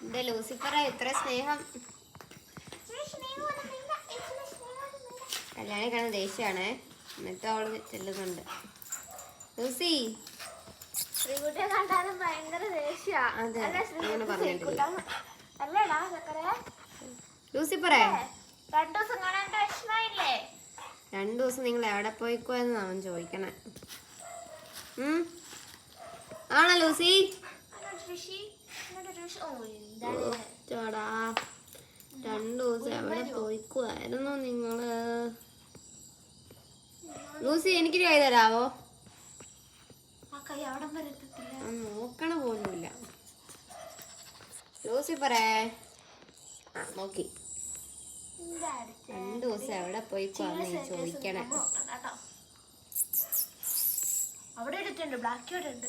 എന്റെ ലൂസിഫറ എത്ര സ്നേഹം. കല്യാണി കാണുന്ന ദേഷ്യമാണേ. എന്നിട്ട് അവള് ചെല്ലുന്നുണ്ട്. ലൂസി ശ്രീകുട്ടിയെ കണ്ടാലും ഭയങ്കര ദേഷ്യ. അതെ അങ്ങനെ പറഞ്ഞിട്ടില്ല. അല്ലേടാ ചക്കര ലൂസിഫറേ 2 ദിവസം കാണാൻ വിഷമമില്ലേ? 2 ദിവസം നിങ്ങൾ എവിടെ പോയിക്കോയെന്ന് അവൻ ചോദിക്കണേ. ആണോ ലൂസി? ചോടാ 2 ദിവസം എവിടെ പോയിക്കുവായിരുന്നു നിങ്ങള്? ലൂസി എനിക്കൊരു കൈ തരാവോ? നോക്കണ പോലുമില്ല. ലൂസിഫറേ നോക്കി 2 ദിവസം എവിടെ പോയിക്കുവാന്ന് ചോദിക്കണേ. അവിടെ ഇട്ടിട്ടുണ്ട്, ബ്ലാക്ക് ഉണ്ട്.